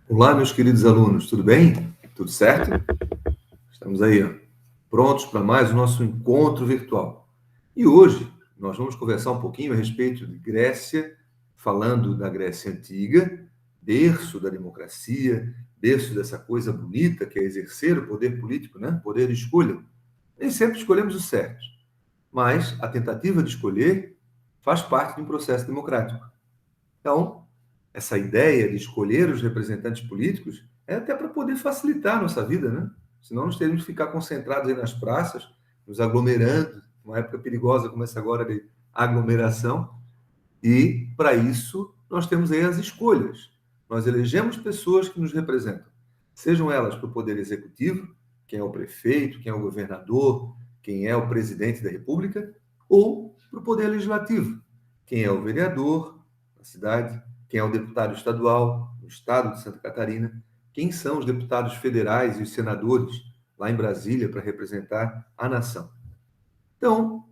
Olá, meus queridos alunos, tudo bem? Tudo certo? Estamos aí, ó, prontos para mais o nosso encontro virtual. E hoje nós vamos conversar um pouquinho a respeito de Grécia, falando da Grécia Antiga, berço da democracia, berço dessa coisa bonita que é exercer o poder político, né? Poder de escolha. Nem sempre escolhemos o certo, mas a tentativa de escolher faz parte de um processo democrático. Então, essa ideia de escolher os representantes políticos é até para poder facilitar a nossa vida, né? Senão nós teríamos que ficar concentrados aí nas praças, nos aglomerando, uma época perigosa como essa agora de aglomeração, e para isso nós temos aí as escolhas. Nós elegemos pessoas que nos representam, sejam elas para o poder executivo, quem é o prefeito, quem é o governador, quem é o presidente da República, ou para o poder legislativo, quem é o vereador da cidade, quem é o deputado estadual no estado de Santa Catarina, quem são os deputados federais e os senadores lá em Brasília para representar a nação. Então,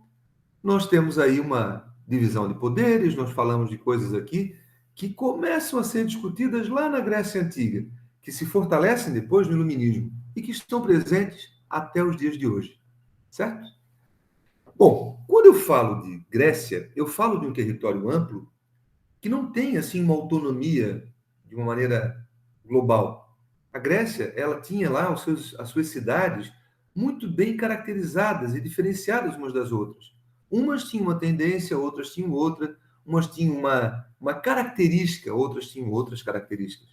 nós temos aí uma divisão de poderes, nós falamos de coisas aqui que começam a ser discutidas lá na Grécia Antiga, que se fortalecem depois no Iluminismo e que estão presentes até os dias de hoje, certo? Bom, quando eu falo de Grécia, eu falo de um território amplo que não tem assim uma autonomia de uma maneira global. A Grécia, ela tinha lá as suas cidades muito bem caracterizadas e diferenciadas umas das outras. Umas tinham uma tendência, outras tinham outra, umas tinham uma característica, outras tinham outras características.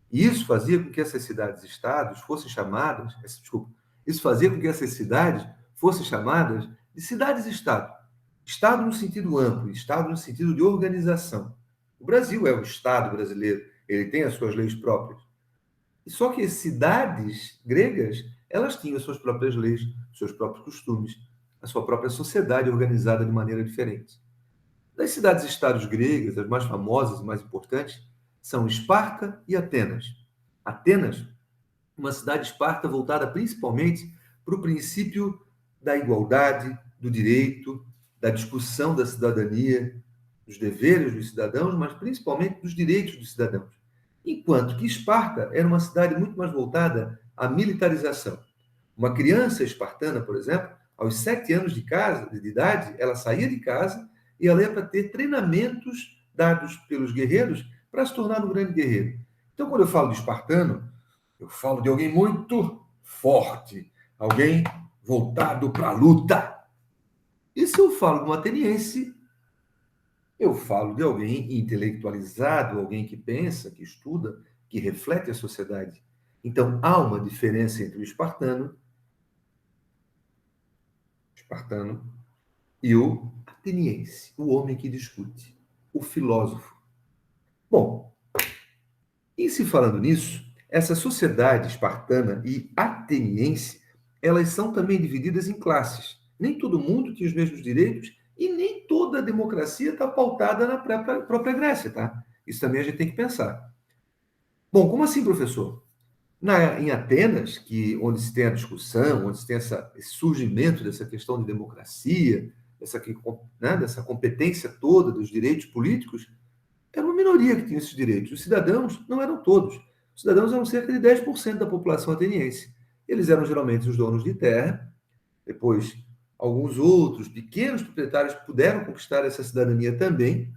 E isso fazia com que essas cidades-estados fossem chamadas, desculpa, isso fazia com que essas cidades fossem chamadas de cidades-estado. Estado no sentido amplo, Estado no sentido de organização. O Brasil é o Estado brasileiro, ele tem as suas leis próprias. E só que as cidades gregas, elas tinham as suas próprias leis, seus próprios costumes, a sua própria sociedade organizada de maneira diferente. Das cidades-estados gregas, as mais famosas e mais importantes, são Esparta e Atenas. Atenas, uma cidade esparta voltada principalmente para o princípio da igualdade, do direito, da discussão da cidadania, dos deveres dos cidadãos, mas principalmente dos direitos dos cidadãos. Enquanto que Esparta era uma cidade muito mais voltada à militarização. Uma criança espartana, por exemplo, aos 7 anos de idade, ela saía de casa e ela ia para ter treinamentos dados pelos guerreiros para se tornar um grande guerreiro. Então, quando eu falo de espartano, eu falo de alguém muito forte, alguém voltado para a luta. E se eu falo de um ateniense, eu falo de alguém intelectualizado, alguém que pensa, que estuda, que reflete a sociedade. Então, há uma diferença entre o espartano e o ateniense, o homem que discute, o filósofo. Bom, e se falando nisso, essa sociedade espartana e ateniense, elas são também divididas em classes. Nem todo mundo tinha os mesmos direitos e nem toda a democracia está pautada na própria Grécia, tá? Isso também a gente tem que pensar. Bom, como assim, professor? Em Atenas, onde se tem a discussão, onde se tem esse surgimento dessa questão de democracia, dessa competência toda dos direitos políticos, era uma minoria que tinha esses direitos. Os cidadãos não eram todos. Os cidadãos eram cerca de 10% da população ateniense. Eles eram geralmente os donos de terra, depois alguns outros pequenos proprietários puderam conquistar essa cidadania também,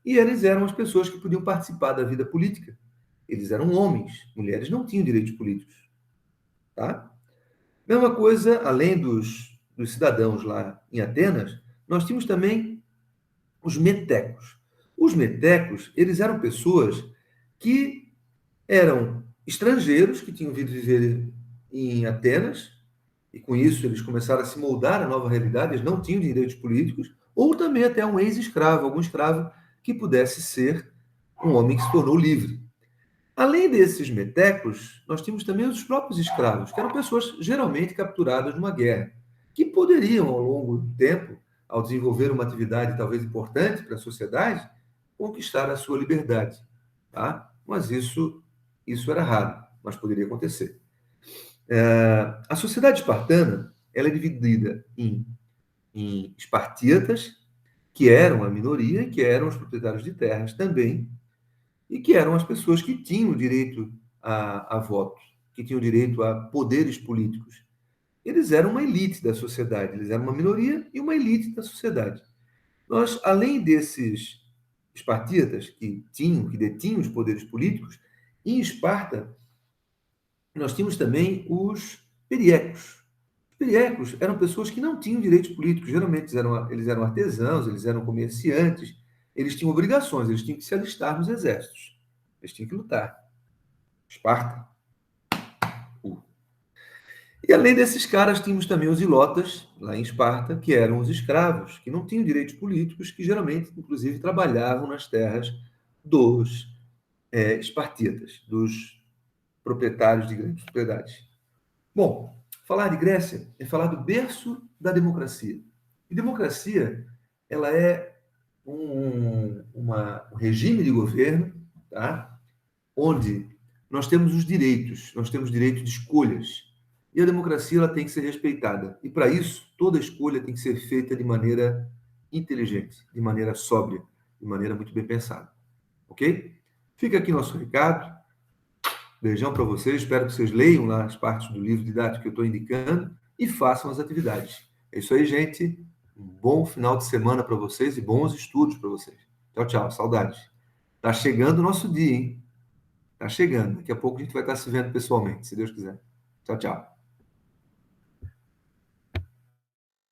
e eles eram as pessoas que podiam participar da vida política. Eles eram homens, mulheres não tinham direitos políticos. Tá? Mesma coisa, além dos cidadãos lá em Atenas, nós tínhamos também os metecos. Os metecos, eles eram pessoas que eram estrangeiros, que tinham vindo viver em Atenas, e com isso eles começaram a se moldar à nova realidade, eles não tinham direitos políticos, ou também até um ex-escravo, algum escravo que pudesse ser um homem que se tornou livre. Além desses metecos, nós tínhamos também os próprios escravos, que eram pessoas geralmente capturadas numa guerra, que poderiam, ao longo do tempo, ao desenvolver uma atividade talvez importante para a sociedade, conquistar a sua liberdade. Tá? Mas isso era raro, mas poderia acontecer. A sociedade espartana ela é dividida em espartíatas, que eram a minoria, que eram os proprietários de terras também, e que eram as pessoas que tinham direito a voto, que tinham direito a poderes políticos. Eles eram uma elite da sociedade, eles eram uma minoria e uma elite da sociedade. Nós, além desses espartíatas que detinham os poderes políticos, em Esparta nós tínhamos também os periecos. Os periecos eram pessoas que não tinham direitos políticos, geralmente eles eram artesãos, eles eram comerciantes, eles tinham obrigações, eles tinham que se alistar nos exércitos, eles tinham que lutar. Esparta. E além desses caras, tínhamos também os ilotas, lá em Esparta, que eram os escravos, que não tinham direitos políticos, que geralmente, inclusive, trabalhavam nas terras dos espartíatas, dos proprietários de grandes propriedades. Bom, falar de Grécia é falar do berço da democracia. E democracia, ela é um regime de governo, tá? Onde nós temos os direitos, nós temos direito de escolhas. E a democracia ela tem que ser respeitada. E para isso, toda escolha tem que ser feita de maneira inteligente, de maneira sóbria, de maneira muito bem pensada. Ok? Fica aqui nosso recado. Beijão para vocês. Espero que vocês leiam lá as partes do livro didático que eu estou indicando e façam as atividades. É isso aí, gente. Um bom final de semana para vocês e bons estudos para vocês. Tchau, tchau. Saudades. Tá chegando o nosso dia, hein? Tá chegando. Daqui a pouco a gente vai estar se vendo pessoalmente, se Deus quiser. Tchau, tchau.